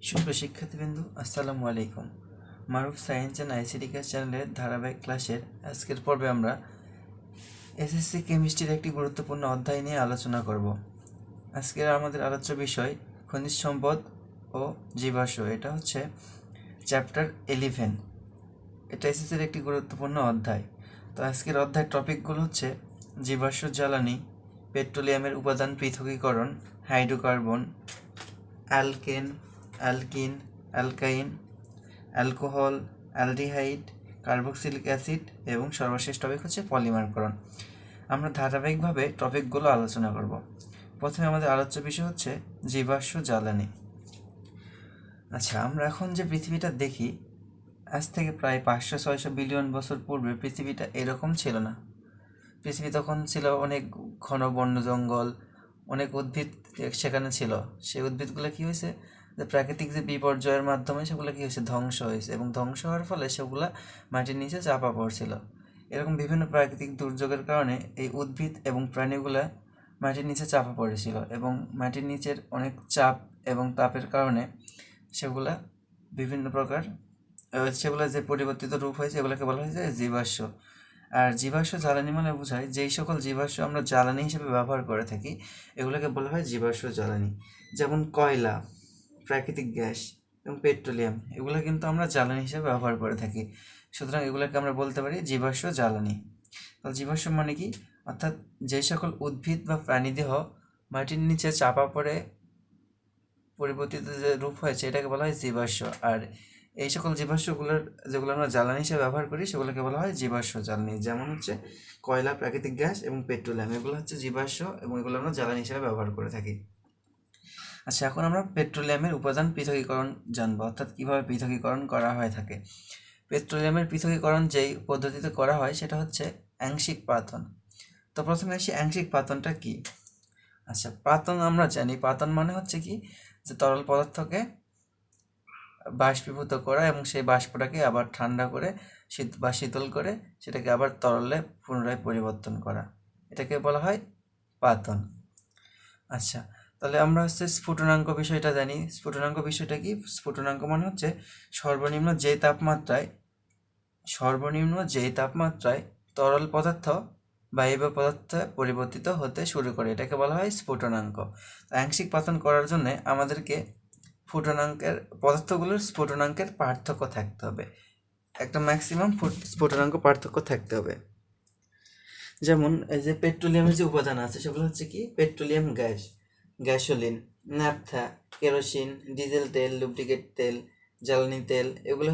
সুপ্রিয় শিক্ষার্থীবৃন্দ, আসসালামু আলাইকুম। মারুফ সায়েন্স অ্যান্ড আইসিটি ক্লাস চ্যানেলের ধারাবাহিক ক্লাসের আজকের পর্বে আমরা এসএসসি কেমিস্ট্রির একটি গুরুত্বপূর্ণ অধ্যায় নিয়ে আলোচনা করব। আজকের আমাদের আলোচ্য বিষয় খনিজ সম্পদ ও জীবাশ্ম। এটা হচ্ছে চ্যাপ্টার 11। এটা এসএসসির একটি গুরুত্বপূর্ণ অধ্যায়। তো আজকের অধ্যায়ের টপিকগুলো হচ্ছে জীবাশ্ম জ্বালানি, পেট্রোলিয়ামের উপাদান পৃথকীকরণ, hydrocarbon, alkane, alkyne, অ্যালকাইন, alcohol, aldehyde, carboxylic acid এবং সর্বশেষ টপিক হচ্ছে পলিমারকরণ। আমরা ধারাবাহিকভাবে টপিকগুলো আলোচনা করব। প্রথমে আমাদের আলোচ্য বিষয় হচ্ছে জীবাশ্ম জ্বালানি। আচ্ছা, আমরা এখন যে পৃথিবীটা দেখি, আজ থেকে প্রায় 500-600 বিলিয়ন বছর পূর্বে পৃথিবীটা এরকম ছিল না। পৃথিবী তখন ছিল অনেক ঘন বন্য জঙ্গল, অনেক উদ্ভিদ সেখানে ছিল। সেই উদ্ভিদগুলো কী হয়েছে, যে প্রাকৃতিক যে বিপর্যয়ের মাধ্যমে সেগুলো কী হয়েছে, ধ্বংস হয়েছে, এবং ধ্বংস হওয়ার ফলে সেগুলো মাটির নিচে চাপা পড়ছিল। এরকম বিভিন্ন প্রাকৃতিক দুর্যোগের কারণে এই উদ্ভিদ এবং প্রাণীগুলা মাটির নিচে চাপা পড়েছিল, এবং মাটির নিচের অনেক চাপ এবং তাপের কারণে সেগুলা বিভিন্ন প্রকার সেগুলো যে পরিবর্তিত রূপ হয়েছে এগুলোকে বলা হয়েছে জীবাশ্ম। আর জীবাশ্ম জ্বালানি মানে বোঝায় যেই সকল জীবাশ্ম আমরা জ্বালানি হিসেবে ব্যবহার করে থাকি এগুলোকে বলা হয় জীবাশ্ম জ্বালানি। যেমন কয়লা, প্রাকৃতিক গ্যাস এবং পেট্রোলিয়াম, এগুলো কিন্তু আমরা জ্বালানি হিসেবে ব্যবহার করে থাকি। সুতরাং এগুলোকে আমরা বলতে পারি জীবাশ্ম জ্বালানি। তাহলে জীবাশ্ম মানে কি, অর্থাৎ যে সকল উদ্ভিদ বা প্রাণীদেহ মাটির নিচে চাপা পড়ে পরিবর্তিত যে রূপ হয়েছে এটাকে বলা হয় জীবাশ্ম। আর এই সকল জীবাশ্মগুলোর যেগুলো আমরা জ্বালানি হিসেবে ব্যবহার করি সেগুলোকে বলা হয় জীবাশ্ম জ্বালানি। যেমন হচ্ছে কয়লা, প্রাকৃতিক গ্যাস এবং পেট্রোলিয়াম, এগুলো হচ্ছে জীবাশ্ম এবং এগুলো আমরা জ্বালানি হিসেবে ব্যবহার করে থাকি। আচ্ছা, এখন আমরা পেট্রোলিয়ামের উপাদান পৃথকীকরণ জানবো, অর্থাৎ কীভাবে পৃথকীকরণ করা হয়ে থাকে। পেট্রোলিয়ামের পৃথকীকরণ যেই পদ্ধতিতে করা হয় সেটা হচ্ছে আংশিক পাতন। তো প্রথমে আসি আংশিক পাতনটা কি। আচ্ছা, পাতন আমরা জানি, পাতন মানে হচ্ছে কি, যে তরল পদার্থকে বাষ্পীভূত করা এবং সেই বাষ্পটাকে আবার ঠান্ডা করে শীতল করে সেটাকে আবার তরলে পুনরায় পরিবর্তন করা, এটাকে বলা হয় পাতন। আচ্ছা, তাহলে আমরা হচ্ছে স্ফুটনাঙ্ক বিষয়টা জানি। স্ফুটনাঙ্ক বিষয়টা কি, স্ফুটনাঙ্ক মানে হচ্ছে সর্বনিম্ন যেই তাপমাত্রায় তরল পদার্থ বায়বীয় পদার্থে পরিবর্তিত হতে শুরু করে এটাকে বলা হয় স্ফুটনাঙ্ক। আংশিক পাতন করার জন্য আমাদেরকে পদার্থগুলোর স্ফুটনাঙ্কের পার্থক্য থাকতে হবে, একটা ম্যাক্সিমাম স্ফুটনাঙ্ক পার্থক্য থাকতে হবে। যেমন এই যে পেট্রোলিয়ামের যে উপাদান আছে সেগুলো হচ্ছে কি, petroleum gas, gasoline, naphtha, kerosene, diesel তেল, লুব্রিকেট তেল, জ্বালানি তেল, এগুলো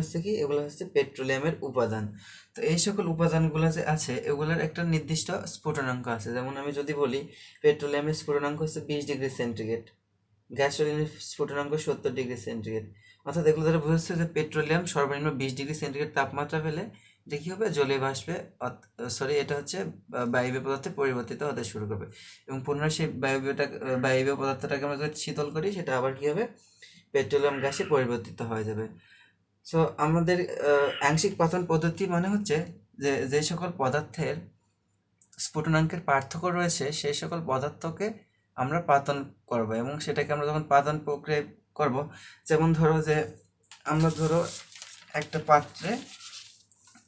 হচ্ছে পেট্রোলিয়ামের উপাদান। তো এই সকল উপাদানগুলো যে আছে এগুলোর একটা নির্দিষ্ট স্ফুটনাঙ্ক আছে। যেমন আমি যদি বলি পেট্রোলিয়ামের স্ফুটনাঙ্ক হচ্ছে 20°C, গ্যাসোলিনের স্ফুটনাঙ্ক 70°C, অর্থাৎ এগুলো দ্বারা বোঝাচ্ছে যে পেট্রোলিয়াম সর্বনিম্ন 20°C তাপমাত্রা পেলে এটা কী হবে, জলীয় বাষ্পে এটা হচ্ছে বায়বীয় পদার্থে পরিবর্তিত হতে শুরু করবে, এবং পুনরায় সেই বায়বীয় পদার্থটাকে আমরা যদি শীতল করি সেটা আবার কী হবে, পেট্রোলিয়াম গ্যাসে পরিবর্তিত হয়ে যাবে। সো আমাদের আংশিক পাতন পদ্ধতি মানে হচ্ছে যে সকল পদার্থের স্ফুটনাঙ্কের পার্থক্য রয়েছে সেই সকল পদার্থকে আমরা পাতন করব, এবং সেটাকে আমরা যখন পাতন প্রক্রিয়া করব, যেমন আমরা একটা পাত্রে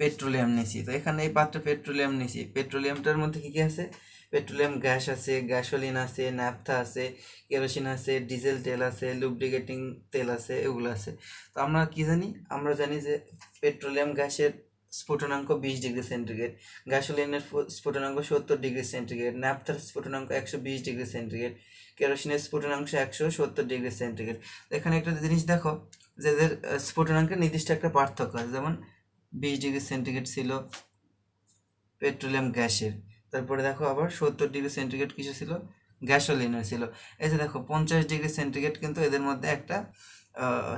পেট্রোলিয়াম নিয়েছি, তো এখানে এই পাত্রে পেট্রোলিয়াম নিয়েছি, পেট্রোলিয়ামটার মধ্যে কী কী আছে, পেট্রোলিয়াম গ্যাস আছে, গ্যাসোলিন আছে, ন্যাপথা আছে, কেরোসিন আছে, ডিজেল তেল আছে, লুব্রিকেটিং তেল আছে, এগুলো আছে। তো আমরা কি জানি, আমরা জানি যে পেট্রোলিয়াম গ্যাসের স্ফুটনাঙ্ক 20°C, গ্যাসোলিনের স্ফুটনাঙ্ক 70°C, ন্যাপথার স্ফুটনাঙ্ক 120°C, কেরোসিনের স্ফুটনাঙ্ক 170°C। এখানে একটা জিনিস দেখো, যে এদের স্ফুটনাঙ্কের নির্দিষ্ট একটা পার্থক্য আছে। যেমন 20°C ছিল পেট্রোলিয়াম গ্যাসের, তারপরে দেখো আবার 70°C কিছু ছিল, গ্যাসোলিনের ছিল। এই যে দেখো 50°C কিন্তু এদের মধ্যে একটা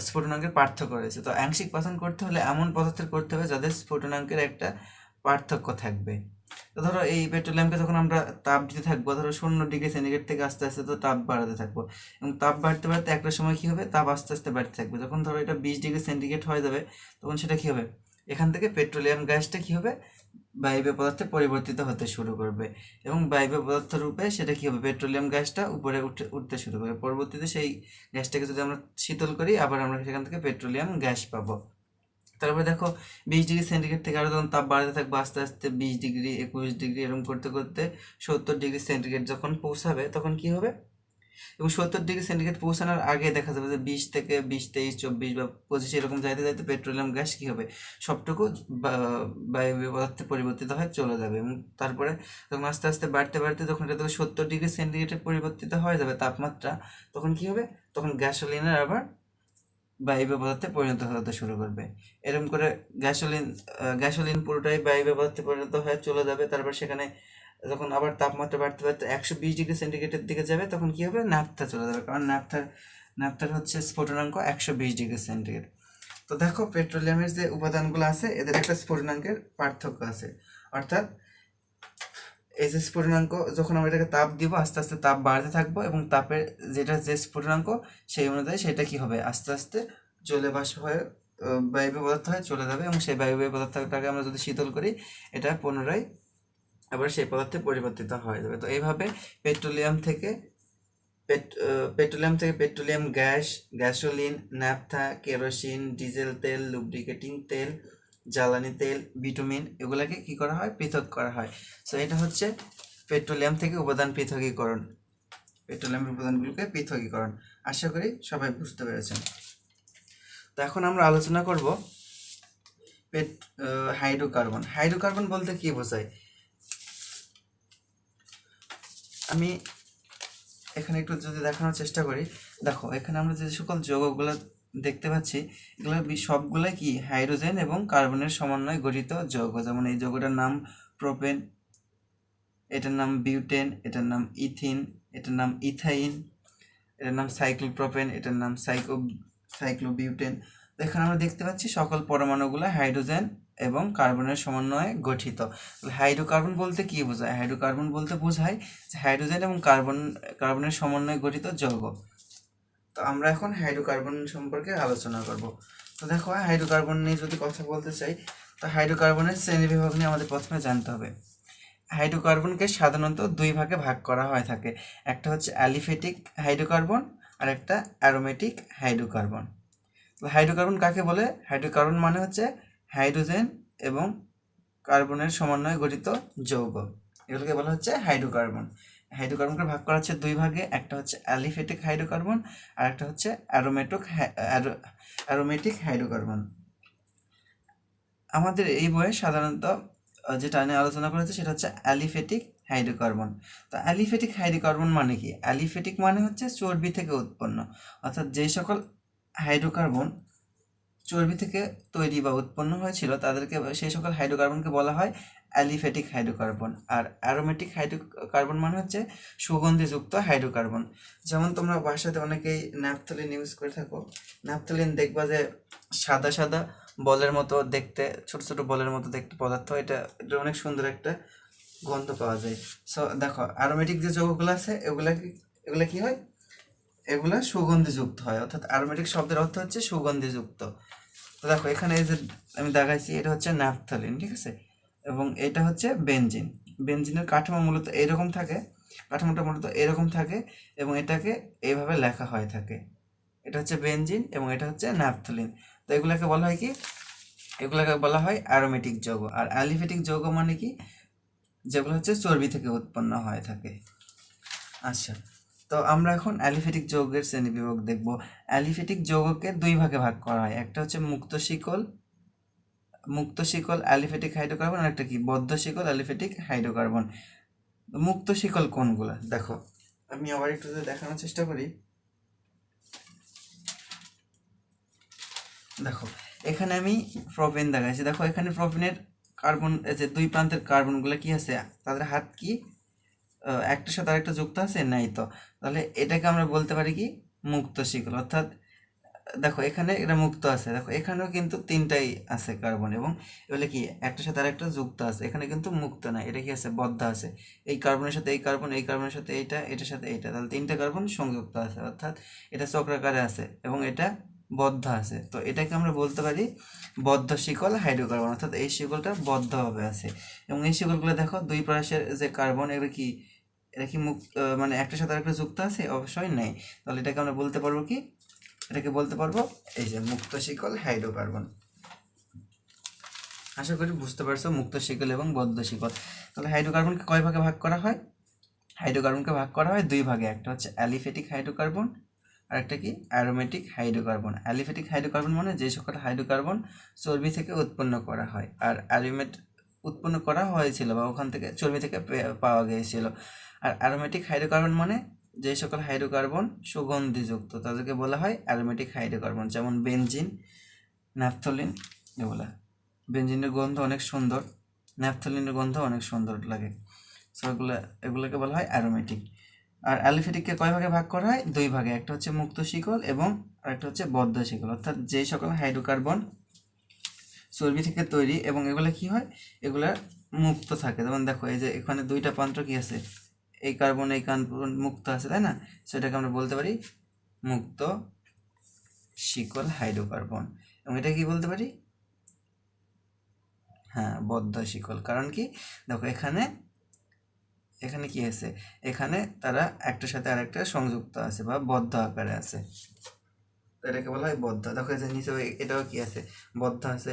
স্ফুটনাঙ্কের পার্থক্য রয়েছে। তো আংশিক পাতন করতে হলে এমন পদার্থের করতে হবে যাদের স্ফুটনাঙ্কের একটা পার্থক্য থাকবে। তো ধরো এই পেট্রোলিয়ামকে যখন আমরা তাপ দিতে থাকবো, ধরো 0°C থেকে আস্তে আস্তে তো তাপ বাড়াতে থাকবো, এবং তাপ বাড়তে বাড়তে একটা সময় কী হবে, তাপ আস্তে আস্তে বাড়তে থাকবে। যখন ধরো এটা 20°C হয়ে যাবে তখন সেটা কী হবে, এখান থেকে পেট্রোলিয়াম গ্যাসটা কী হবে, বায়বীয় পদার্থে পরিবর্তিত হতে শুরু করবে এবং বায়বীয় পদার্থ রূপে সেটা কি হবে, পেট্রোলিয়াম গ্যাসটা উপরে উঠতে শুরু করবে। পরবর্তীতে সেই গ্যাসটাকে যদি আমরা শীতল করি, আবার আমরা সেখান থেকে পেট্রোলিয়াম গ্যাস পাবো। তারপরে দেখো 20 ডিগ্রি সেন্টিগ্রেড থেকে আরও যখন তাপ বাড়তে থাকবে আস্তে আস্তে 20 ডিগ্রি, 21 ডিগ্রি এরকম করতে করতে 70 ডিগ্রি সেন্টিগ্রেড যখন পৌঁছাবে তখন কি হবে, এবং 70 ডিগ্রি সেন্টিগ্রেড পৌঁছানোর আগে দেখা যাবে যে 20 থেকে 20, 23, 24 বা 25 এরকম যাইতে যাইতে পেট্রোলিয়াম গ্যাস কি হবে, সবটুকু বায়বীয় পদার্থে পরিবর্তিত হয়ে চলে যাবে। এবং তারপরে যখন আস্তে আস্তে বাড়তে বাড়তে যখন এটা থেকে 70 ডিগ্রি সেন্টিগ্রেডে পরিবর্তিত হয়ে যাবে তাপমাত্রা, তখন কি হবে, তখন গ্যাসোলিনের আবার বায়বীয় পদার্থে পরিণত হতে শুরু করবে। এরকম করে গ্যাসোলিন পুরোটাই বায়বীয় পদার্থে পরিণত হয়ে চলে যাবে। তারপর সেখানে যখন আবার তাপমাত্রা বাড়তে বাড়তে 120 ডিগ্রি সেন্টিগ্রেডের দিকে যাবে তখন কি হবে, ন্যাপথা চলে যাবে, কারণ ন্যাপথার হচ্ছে স্ফুটনাঙ্ক 120 ডিগ্রি সেন্টিগ্রেড। তো দেখো পেট্রোলিয়ামের যে উপাদানগুলো আছে এদের একটা স্ফুটনাঙ্কের পার্থক্য আছে, অর্থাৎ এই যে স্ফুটনাঙ্ক যখন আমরা এটাকে তাপ দিব আস্তে আস্তে তাপ বাড়তে থাকবো এবং তাপের যে স্ফুটনাঙ্ক সেই অনুযায়ী সেটা কি হবে, আস্তে আস্তে জলে বাষ্প হয়ে বায়বীয় পদার্থ হয়ে চলে যাবে এবং সেই বায়বীয় পদার্থটাকে আমরা যদি শীতল করি এটা পুনরায় আবার সেই পদার্থে পরিবর্তিত হয়ে যাবে। তো এইভাবে পেট্রোলিয়াম থেকে petroleum gas, gasoline, naphtha, kerosene, diesel তেল, লুব্রিকেটিং তেল, জ্বালানি তেল, বিটুমিন এগুলাকে কি করা হয়, পৃথক করা হয়। সো এটা হচ্ছে পেট্রোলিয়াম থেকে উপাদান পৃথকীকরণ, পেট্রোলিয়ামের উপাদানগুলোকে পৃথকীকরণ। আশা করি সবাই বুঝতে পেরেছেন। তো এখন আমরা আলোচনা করব হাইড্রোকার্বন। হাইড্রোকার্বন বলতে কি বোঝায়, আমি এখানে একটু যদি দেখানোর চেষ্টা করি। দেখো এখানে আমরা যে সকল যৌগগুলো দেখতে পাচ্ছি এগুলো সবগুলাই কি হাইড্রোজেন এবং কার্বনের সমন্বয়ে গঠিত যৌগ। যেমন এই যৌগটার নাম প্রোপেন, এটার নাম বিউটেন, এটার নাম ইথিন, এটার নাম ইথাইন, এটার নাম সাইক্লোপ্রোপেন, এটার নাম সাইক্লোবিউটেন। তো এখানে আমরা দেখতে পাচ্ছি সকল পরমাণুগুলো হাইড্রোজেন এবং কার্বনের সমন্বয়ে গঠিত। হাইড্রোকার্বন বলতে কি বোঝায়, হাইড্রোকার্বন বলতে বোঝায় যে হাইড্রোজেন এবং কার্বনের সমন্বয়ে গঠিত যৌগ। তো আমরা এখন হাইড্রোকার্বন সম্পর্কে আলোচনা করব। তো দেখো হাইড্রোকার্বন নিয়ে যদি কথা বলতে চাই, তো হাইড্রোকার্বনের শ্রেণীবিভাগ নিয়ে আমাদের প্রথমে জানতে হবে। হাইড্রোকার্বনকে সাধারণত দুই ভাগে ভাগ করা হয়ে থাকে, একটা হচ্ছে অ্যালিফেটিক হাইড্রোকার্বন আর একটা অ্যারোমেটিক হাইড্রোকার্বন। তো হাইড্রোকার্বন কাকে বলে, হাইড্রোকার্বন মানে হচ্ছে হাইড্রোজেন এবং কার্বনের সমন্বয়ে গঠিত যৌগ, এগুলোকে বলা হচ্ছে হাইড্রোকার্বন। হাইড্রোকার্বনকে ভাগ করা হচ্ছে দুই ভাগে, একটা হচ্ছে অ্যালিফেটিক হাইড্রোকার্বন আর একটা হচ্ছে অ্যারোমেটিক হাইড্রোকার্বন। আমাদের এই বইয়ে সাধারণত যেটা নিয়ে আলোচনা করা হচ্ছে সেটা হচ্ছে অ্যালিফেটিক হাইড্রোকার্বন। তো অ্যালিফেটিক হাইড্রোকার্বন মানে কি, অ্যালিফেটিক মানে হচ্ছে চর্বি থেকে উৎপন্ন, অর্থাৎ যেই সকল হাইড্রোকার্বন চর্বি থেকে তৈরি বা উৎপন্ন হয়েছিল তাদেরকে, সেই সকল হাইড্রোকার্বনকে বলা হয় অ্যালিফেটিক হাইড্রোকার্বন। আর অ্যারোমেটিক হাইড্রোকার্বন মানে হচ্ছে সুগন্ধিযুক্ত হাইড্রোকার্বন। যেমন তোমরা বাসাতে অনেকেই ন্যাপথলিন ইউজ করে থাকো, ন্যাপথলিন দেখবা যে সাদা সাদা বলের মতো দেখতে, ছোট ছোট বলের মতো দেখতে পদার্থ, এটা অনেক সুন্দর একটা গন্ধ পাওয়া যায়। সো দেখো অ্যারোমেটিক যে যৌগগুলো আছে এগুলা কি হয়, এগুলা সুগন্ধিযুক্ত হয়, অর্থাৎ অ্যারোমেটিক শব্দের অর্থ হচ্ছে সুগন্ধিযুক্ত। তো দেখো এখানে এই যে আমি দেখাইছি এটা হচ্ছে ন্যাপথলিন, ঠিক আছে, এবং এটা হচ্ছে বেনজিন। বেনজিনের কাঠামো মূলত এরকম থাকে, কাঠামোটা মূলত এরকম থাকে এবং এটাকে এইভাবে লেখা হয়ে থাকে, এটা হচ্ছে বেনজিন এবং এটা হচ্ছে ন্যাপথলিন। তো এগুলাকে বলা হয় কি, এগুলাকে বলা হয় অ্যারোমেটিক যৌগ। আর অ্যালিফেটিক যৌগ মানে কি, যেগুলো হচ্ছে চর্বি থেকে উৎপন্ন হয়ে থাকে। আচ্ছা, তো আমরা এখন অ্যালিফেটিক যৌগের শ্রেণীবিভাগ দেখব। অ্যালিফেটিক যৌগকে দুই ভাগে ভাগ করা হয়, একটা হচ্ছে মুক্ত শিকল অ্যালিফেটিক হাইড্রোকার্বন আর একটা কি বদ্ধ শিকল অ্যালিফেটিক হাইড্রোকার্বন। মুক্ত শিকল কোনগুলা, দেখো আমি আবার একটু দেখানোর চেষ্টা করি। দেখো এখানে আমি প্রোপেন দেখাইছি, দেখো এখানে প্রোপেনের কার্বন, যে দুই প্রান্তের কার্বনগুলো কি আছে, তাদের হাত কি একটার সাথে আরেকটা যুক্ত আছে নাই, তো তাহলে এটাকে আমরা বলতে পারি কি মুক্ত শিকল। অর্থাৎ দেখো এখানে এটা মুক্ত আছে, দেখো এখানেও কিন্তু তিনটাই আছে কার্বন এবং এগুলো কি একটার সাথে আরেকটা যুক্ত আছে, এখানে কিন্তু মুক্ত না, এটা কি আছে বদ্ধ আছে, এই কার্বনের সাথে এই কার্বন, এই কার্বনের সাথে এইটা, এটার সাথে এইটা, তাহলে তিনটা কার্বন সংযুক্ত আছে, অর্থাৎ এটা চক্রাকারে আছে এবং এটা বদ্ধ আছে, তো এটাকে আমরা বলতে পারি বদ্ধ শিকল হাইড্রোকার্বন, অর্থাৎ এই শিকলটা বদ্ধভাবে আছে। এবং এই শিকলগুলো দেখো দুই পাশের যে কার্বন, এগুলো কি এটা কি মানে একটার সাথে আরেকটা যুক্ত আছে? অবশ্যই নেই। তাহলে এটাকে আমরা বলতে পারবো কি? এটাকে বলতে পারবো এই যে মুক্ত শিকল হাইড্রোকার্বন। আশা করি বুঝতে পারছো মুক্ত শিকল এবং বদ্ধ শিকল। তাহলে হাইড্রোকার্বনকে কয় ভাগে ভাগ করা হয়? হাইড্রোকার্বনকে ভাগ করা হয় দুই ভাগে, একটা হচ্ছে অ্যালিফেটিক হাইড্রোকার্বন আর একটা কি অ্যারোমেটিক হাইড্রোকার্বন। অ্যালিফেটিক হাইড্রোকার্বন মানে যে সকল হাইড্রোকার্বন চর্বি থেকে উৎপন্ন করা হয়, আর উৎপন্ন করা হয়েছিল বা ওখান থেকে চর্বি থেকে পাওয়া গিয়েছিল। আর অ্যারোমেটিক হাইড্রোকার্বন মানে যে সকল হাইড্রোকার্বন সুগন্ধিযুক্ত, তাদেরকে বলা হয় অ্যারোমেটিক হাইড্রোকার্বন, যেমন বেনজিন, ন্যাপথলিন। এগুলা বেনজিনের গন্ধ অনেক সুন্দর, ন্যাপথলিনের গন্ধ অনেক সুন্দর লাগে, সো এগুলোকে বলা হয় অ্যারোমেটিক। আর অ্যালিফেটিককে কয় ভাগে ভাগ করা হয়? দুই ভাগে, একটা হচ্ছে মুক্ত শিকল এবং আরেকটা হচ্ছে বদ্ধ শিকল। অর্থাৎ যে সকল হাইড্রোকার্বন চর্বি থেকে তৈরি এবং এগুলো কি হয়, এগুলা মুক্ত থাকে। যেমন দেখো এই যে এখানে দুইটা প্রান্ত কি আছে, এই কার্বন এই কার্বন মুক্ত আছে, তাই না? সেটাকে আমরা বলতে পারি মুক্ত শিকল হাইড্রোকার্বন। এবং এটা কি বলতে পারি? হ্যাঁ, বদ্ধ শিকল। কারণ কি, দেখো এখানে কি আছে, এখানে তারা একটার সাথে আরেকটা সংযুক্ত আছে বা বদ্ধ আকারে আছে, তো এটাকে বলা হয় বদ্ধ। দেখো এই যে নিচে এটাও কি আছে, বদ্ধ আছে,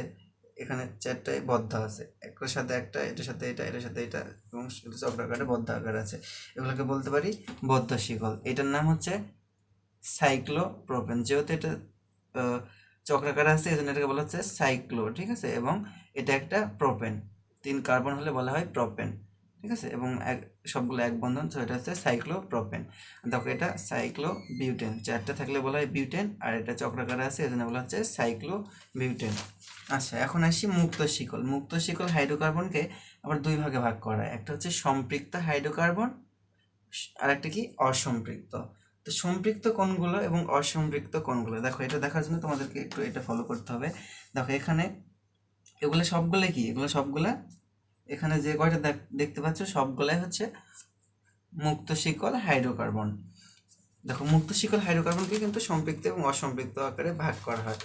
এখানে চারটায় বদ্ধ আছে, একটার সাথে একটা, এটার সাথে এটা, এটার সাথে এটা, এবং চক্রাকারে বদ্ধ আকারে আছে, এগুলোকে বলতে পারি বদ্ধ শিকল। এটার নাম হচ্ছে সাইক্লোপ্রোপেন। যেহেতু এটা চক্রাকারে আছে, এই জন্য এটাকে বলা হচ্ছে সাইক্লো, ঠিক আছে? এবং এটা একটা প্রোপেন, 3 কার্বন হলে বলা হয় প্রোপেন, ঠিক আছে? এবং সবগুলো এক বন্ধন, তো এটা হচ্ছে সাইক্লোপ্রোপেন। দেখো এটা সাইক্লোবিউটেন, 4টা থাকলে বলা হয় বিউটেন, আর এটা চক্রাকারে আছে, এই জন্য বলা হচ্ছে সাইক্লোবিউটেন। আচ্ছা, এখন আসি মুক্ত শিকল। মুক্ত শিকল হাইড্রোকার্বনকে আবার দুই ভাগে ভাগ করা হয়, একটা হচ্ছে সম্পৃক্ত হাইড্রোকার্বন আর একটা কি অসম্পৃক্ত। তো সম্পৃক্ত কোনগুলো এবং অসম্পৃক্ত কোনগুলো, দেখো এটা দেখার জন্য তোমাদেরকে একটু এটা ফলো করতে হবে। দেখো এখানে এগুলো সবগুলো কি, এগুলো সবগুলা এখানে যে কয়টা দেখতে পাচ্ছ সবগুলাই হচ্ছে মুক্ত শিকল হাইড্রোকার্বন। দেখো মুক্ত শিকল হাইড্রোকার্বনকে কিন্তু সম্পৃক্ত এবং অসম্পৃক্ত আকারে ভাগ করা হয়।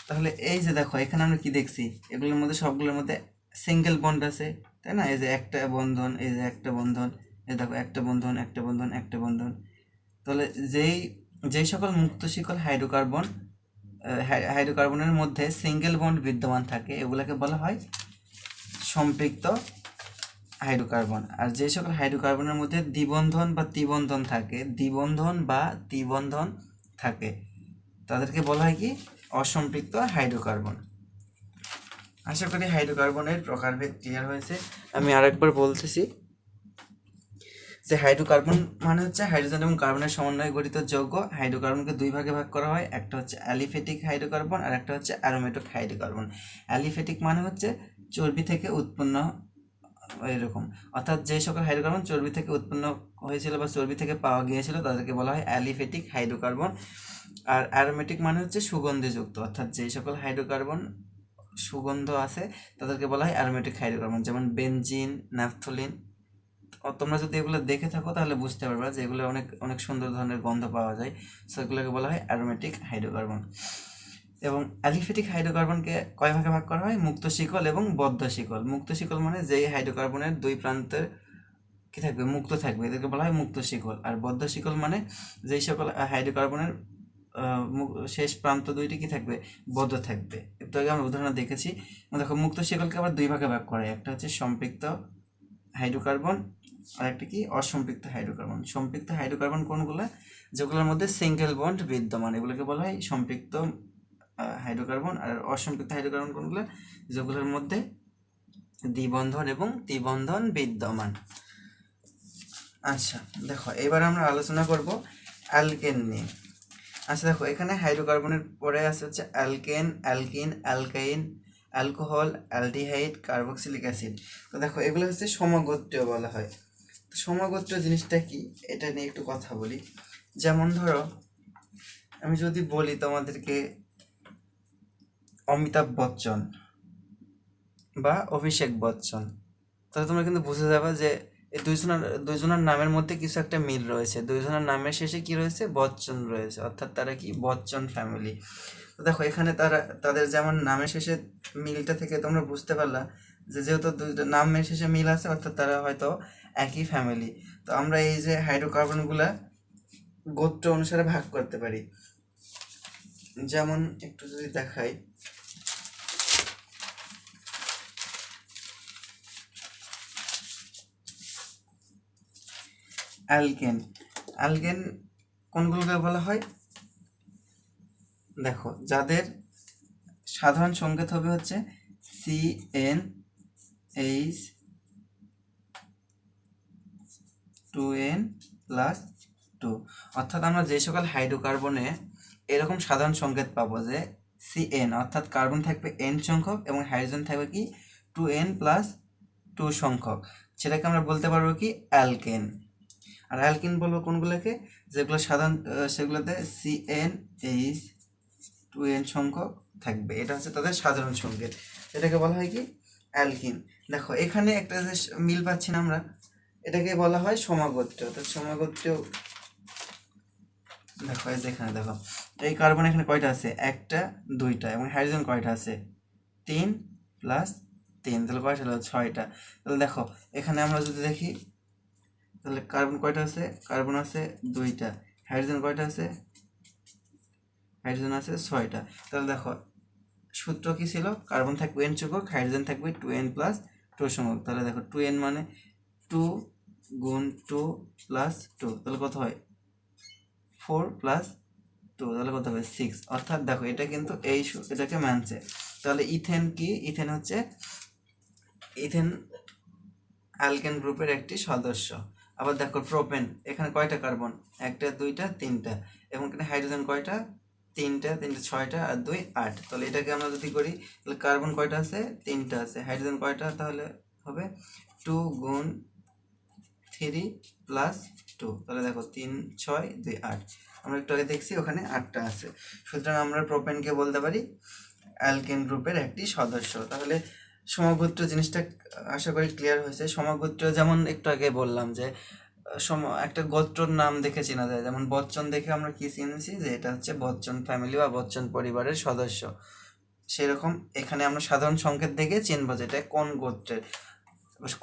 তাহলে এই যে দেখো এখানে আমরা কি দেখছি, এগুলোর মধ্যে সবগুলোর মধ্যে সিঙ্গেল বন্ড আছে, তাই না? এই যে একটা বন্ধন, এই যে একটা বন্ধন, এই দেখো একটা বন্ধন, একটা বন্ধন, একটা বন্ধন। তাহলে যেই সকল মুক্ত শিকল হাইড্রোকার্বনের মধ্যে সিঙ্গেল বন্ড বিদ্যমান থাকে, এগুলোকে বলা হয় সম্পৃক্ত হাইড্রোকার্বন। আর যে সকল হাইড্রোকার্বনের মধ্যে দ্বিবন্ধন বা ত্রিবন্ধন থাকে, তাদেরকে বলা হয় কি অসম্পৃক্ত হাইড্রোকার্বন। আশা করি হাইড্রোকার্বনের প্রকারভেদ ক্লিয়ার হয়েছে। আমি আরেকবার বলতেছি যে হাইড্রোকার্বন মানে হচ্ছে হাইড্রোজেন এবং কার্বনের সমন্বয়ে গঠিত যৌগ। হাইড্রোকার্বনকে দুই ভাগে ভাগ করা হয়, একটা হচ্ছে অ্যালিফেটিক হাইড্রোকার্বন আর একটা হচ্ছে অ্যারোমেটিক হাইড্রোকার্বন। অ্যালিফেটিক মানে হচ্ছে চর্বি থেকে উৎপন্ন, এরকম, অর্থাৎ যে সকল হাইড্রোকার্বন চর্বি থেকে উৎপন্ন হয়েছিল বা চর্বি থেকে পাওয়া গিয়েছিল তাদেরকে বলা হয় অ্যালিফেটিক হাইড্রোকার্বন। আর অ্যারোমেটিক মানে হচ্ছে সুগন্ধিযুক্ত, অর্থাৎ যে সকল হাইড্রোকার্বন সুগন্ধ আছে তাদেরকে বলা হয় অ্যারোমেটিক হাইড্রোকার্বন, যেমন বেনজিন, ন্যাপথলিন। তোমরা যদি এগুলো দেখে থাকো তাহলে বুঝতে পারবে যে এগুলো অনেক অনেক সুন্দর ধরনের গন্ধ পাওয়া যায়, সেগুলোকে বলা হয় অ্যারোমেটিক হাইড্রোকার্বন। এবং অ্যালিফেটিক হাইড্রোকার্বনকে কয় ভাগে ভাগ করা হয়? মুক্ত শিকল এবং বদ্ধ শিকল। মুক্ত শিকল মানে যেই হাইড্রোকার্বনের দুই প্রান্তের কি থাকবে, মুক্ত থাকবে, এদেরকে বলা হয় মুক্ত শিকল। আর বদ্ধ শিকল মানে যেই সকল হাইড্রোকার্বনের শেষ প্রান্ত দুইটি কি থাকবে, বদ্ধ থাকবে। একটু আগে আমরা উদাহরণ দেখেছি। দেখো মুক্ত শিকলকে আবার দুই ভাগে ভাগ করা হয়, একটা হচ্ছে সম্পৃক্ত হাইড্রোকার্বন আর একটা কি অসম্পৃক্ত হাইড্রোকার্বন। সম্পৃক্ত হাইড্রোকার্বন কোনগুলো? যেগুলোর মধ্যে সিঙ্গেল বন্ড বিদ্যমান, এগুলোকে বলা হয় সম্পৃক্ত হাইড্রোকার্বন। আর অসম্পৃক্ত হাইড্রোকার্বন কোনগুলো? যেগুলোর মধ্যে দ্বিবন্ধন এবং ত্রিবন্ধন বিদ্যমান। আচ্ছা দেখো এবার আমরা আলোচনা করব অ্যালকেন নিয়ে। আচ্ছা দেখো এখানে হাইড্রোকার্বনের পরে আছে হচ্ছে alkane, alkyne, অ্যালকাইন, alcohol, aldehyde, carboxylic acid. তো দেখো এগুলো হচ্ছে সমগোত্রীয় বলা হয়। তো সমগোত্রীয় জিনিসটা কি, এটা নিয়ে একটু কথা বলি। যেমন ধরো আমি যদি বলি তোমাদেরকে অমিতাভ বচ্চন বা অভিষেক বচ্চন, তাহলে তোমরা কিন্তু বুঝে যাবে যে এই দুইজনের নামের মধ্যে কিছু একটা মিল রয়েছে, দুইজনের নামের শেষে কি রয়েছে, বচ্চন রয়েছে, অর্থাৎ তারা কি বচ্চন ফ্যামিলি। তো দেখো এখানে তাদের যেমন নামের শেষে মিলটা থেকে তোমরা বুঝতে পারলা যে যেহেতু দুইটা নামের শেষে মিল আছে অর্থাৎ তারা হয়তো একই ফ্যামিলি। তো আমরা এই যে হাইড্রোকার্বনগুলা গোত্র অনুসারে ভাগ করতে পারি। যেমন একটু যদি দেখাই, অ্যালকেন। অ্যালকেন কোনগুলোকে বলা হয়, দেখো যাদের সাধারণ সংকেত হবে হচ্ছে CnH2n+2, অর্থাৎ আমরা যে সকল হাইড্রোকার্বনে এরকম সাধারণ সংকেত পাবো যে Cn অর্থাৎ কার্বন থাকবে n সংখ্যক এবং হাইড্রোজেন থাকবে কি 2n+2 সংখ্যক, সেটাকে আমরা বলতে পারবো কি অ্যালকেন। আর অ্যালকিন বলবো কোনগুলোকে, যেগুলো সাধারণ সেগুলোতে CnH2n সংখ্যক থাকবে, এটা হচ্ছে তাদের সাধারণ সংকেত, এটাকে বলা হয় কি অ্যালকিন। দেখো এখানে একটা যে মিল পাচ্ছি না আমরা, এটাকে বলা হয় সমাগোত্র। অর্থাৎ সমাগোত্র, দেখো এই যেখানে দেখো এই কার্বন এখানে কয়টা আছে, একটা দুইটা, এবং হাইড্রোজেন কয়টা আছে 3+3, তাহলে কয়টা হলো 6টা। তাহলে দেখো এখানে আমরা যদি দেখি তাহলে কার্বন কয়টা আছে, কার্বন আছে দুইটা, হাইড্রোজেন কয়টা আছে, হাইড্রোজেন আছে 6টা। তাহলে দেখো সূত্র কি ছিল, কার্বন থাকবে n সংখ্যক, হাইড্রোজেন থাকবে 2n+2 সংখ্যক। তাহলে দেখো 2n মানে 2 গুণ 2+2, তাহলে কত হয় 4+2, তাহলে কত হবে 6। অর্থাৎ দেখো এটা কিন্তু এটাকে মানছে। তাহলে ইথেন কি, ইথেন হচ্ছে ইথেন অ্যালকেন গ্রুপের একটি সদস্য। আবার দেখো প্রোপেন, এখানে কয়টা কার্বন, একটা দুইটা তিনটা, এবং এখানে হাইড্রোজেন কয়টা, তিনটা, 6টা, আর 2 8। তাহলে এটাকে আমরা যদি করি তাহলে কার্বন কয়টা আছে, তিনটা আছে, হাইড্রোজেন কয়টা, তাহলে হবে 2 গুণ 3+2, তাহলে দেখো 3 6 2 8, আমরা একটু আগে দেখছি ওখানে 8টা আছে। সুতরাং আমরা প্রোপেনকে বলতে পারি অ্যালকেন গ্রুপের একটি সদস্য। তাহলে সমগোত্র জিনিসটা আশা করি ক্লিয়ার হয়েছে। সমগোত্র যেমন একটু আগে বললাম যে একটা গোত্রর নাম দেখে চেনা যায়, যেমন বচ্চন দেখে আমরা কি চিনেছি যে এটা হচ্ছে বচ্চন ফ্যামিলি বা বচ্চন পরিবারের সদস্য, সেরকম এখানে আমরা সাধারণ সংকেত দেখে চিনবো যে এটা কোন গোত্রের,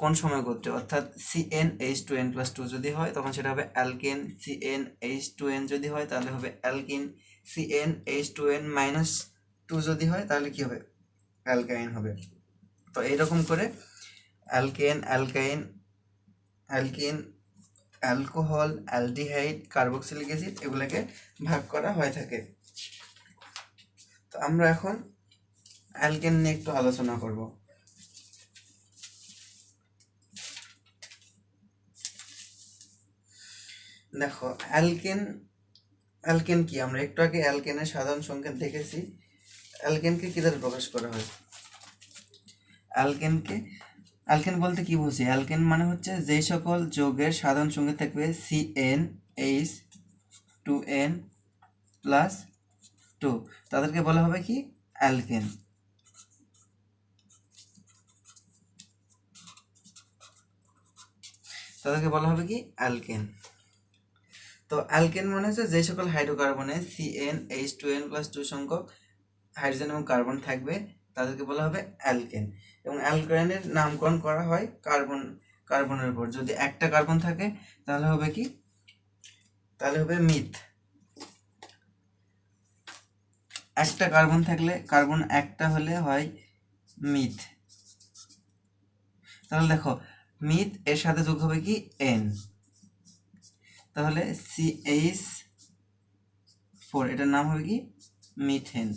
কোন সময় গোত্রে। অর্থাৎ CnH2n+2 যদি হয় তখন সেটা হবে অ্যালকেন, CnH2n যদি হয় তাহলে হবে অ্যালকিন, CnH2n-2 যদি হয় তাহলে কি হবে, অ্যালকাইন হবে। তো এইরকম করে alkane, অ্যালকাইন, alkyne, alcohol, aldehyde, carboxylic acid এগুলোকে ভাগ করা হয়ে থাকে। তো আমরা এখন অ্যালকেন নিয়ে একটু আলোচনা করব। দেখো অ্যালকেন কি, আমরা একটু আগে অ্যালকেনের সাধারণ সংকেত দেখেছি। অ্যালকেনকে কি দ্বারা প্রকাশ করা হয়, অ্যালকেন বলতে কি বুঝি, অ্যালকেন মানে হচ্ছে যেই সকল যৌগের সাধারণ সংকেত থাকবে CnH2n+2, তাদেরকে বলা হবে কি অ্যালকেন। তাদেরকে বলা হবে কি অ্যালকেন। তো অ্যালকেন মানে হচ্ছে যে সকল হাইড্রোকার্বনে CnH2n+2 সংখ্যক হাইড্রোজেন এবং কার্বন থাকবে তাদেরকে বলা হবে অ্যালকেন। এবং অ্যালকেনের নামকরণ করা হয় কার্বনের উপর। যদি একটা কার্বন থাকে তাহলে হবে কি, তাহলে হবে মিথ। একটা কার্বন থাকলে, কার্বন একটা হলে হয় মিথ। তাহলে দেখো মিথ এর সাথে যোগ হবে কি N, তাহলে CH4, এটার নাম হবে কি মিথেন।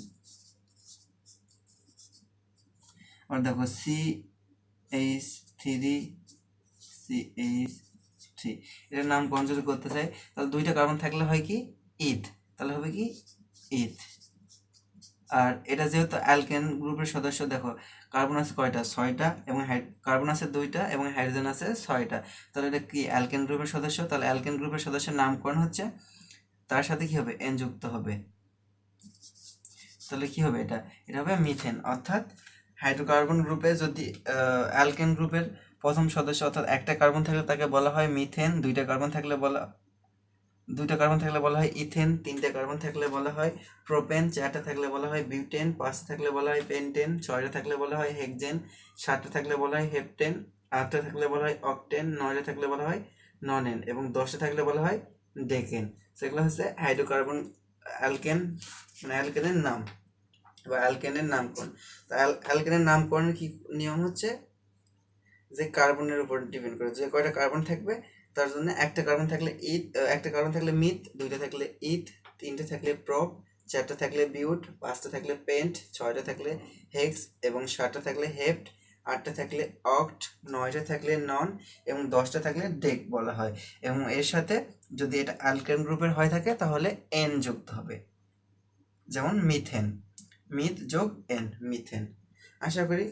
আর দেখো CH3, এটার নাম যদি করতে চাই তাহলে দুইটা কার্বন থাকলে হয় কি ইথ, তাহলে হবে কি ইথ। আর এটা যেহেতু অ্যালকেন গ্রুপের সদস্য, দেখো কার্বন আছে কয়টা, 6টা, এবং কার্বন আছে 2টা এবং হাইড্রোজেন আছে 6টা, তাহলে এটা কি অ্যালকেন গ্রুপের সদস্য। তাহলে অ্যালকেন গ্রুপের সদস্যের নামকরণ হচ্ছে তার সাথে কি হবে এন যুক্ত হবে, তাহলে কি হবে এটা হবে মিথেন। অর্থাৎ হাইড্রোকার্বন গ্রুপে যদি অ্যালকেন গ্রুপের প্রথম সদস্য অর্থাৎ একটা কার্বন থাকলে তাকে বলা হয় মিথেন, দুইটা কার্বন থাকলে বলা হয় ইথেন, তিনটে কার্বন থাকলে বলা হয় প্রোপেন, চারটা থাকলে বলা হয় বিউটেন, পাঁচটা থাকলে বলা হয় পেন্টেন, ছয়টা থাকলে বলা হয় হেক্সেন, সাতটা থাকলে বলা হয় হেপ্টেন, আটটা থাকলে বলা হয় অকটেন, নয়টা থাকলে বলা হয় ননেন এবং 10টা থাকলে বলা হয় ডেকেন। সেগুলো হচ্ছে হাইড্রোকার্বন অ্যালকেন, মানে অ্যালকেনের নাম বা অ্যালকেনের নামকরণ। তো অ্যালকেনের নামকরণের কি নিয়ম হচ্ছে যে কার্বনের উপর ডিপেন্ড করে, যে কয়টা কার্বন থাকবে তার জন্য একটা কার্বন থাকলে একটা কার্বন থাকলে মিথ, দুইটা থাকলে ইথ, তিনটে থাকলে প্রপ, চারটা থাকলে বিউট, পাঁচটা থাকলে পেন্ট, ছয়টা থাকলে হেক্স এবং সাতটা থাকলে হেপ্ট, আটটা থাকলে অক্ট, নয়টা থাকলে নন এবং 10টা থাকলে ডেক বলা হয়। এবং এর সাথে যদি এটা অ্যালকেন গ্রুপের হয়ে থাকে তাহলে এন যুক্ত হবে, যেমন মিথেন, মিথ যোগ এন, মিথেন। আশা করি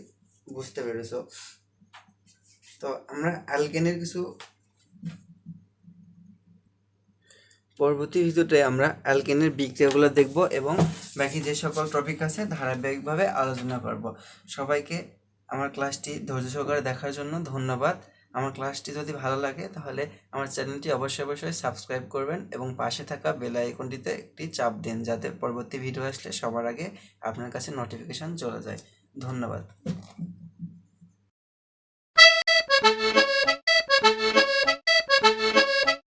বুঝতে পেরেছো। তো আমরা অ্যালকেনের কিছু পরবর্তী ভিডিওতে আমরা অ্যালকেনের বিক্রিয়াগুলো দেখব এবং বাকি যে সকল টপিক আছে ধারাবাহিকভাবে আলোচনা করব। সবাইকে আমার ক্লাসটি ধৈর্য সহকারে দেখার জন্য ধন্যবাদ। আমার ক্লাসটি যদি ভালো লাগে তাহলে আমার চ্যানেলটি অবশ্যই সাবস্ক্রাইব করবেন এবং পাশে থাকা বেল আইকনটিতে একটি চাপ দিন, যাতে পরবর্তী ভিডিও আসলে সবার আগে আপনার কাছে নোটিফিকেশন চলে যায়। ধন্যবাদ।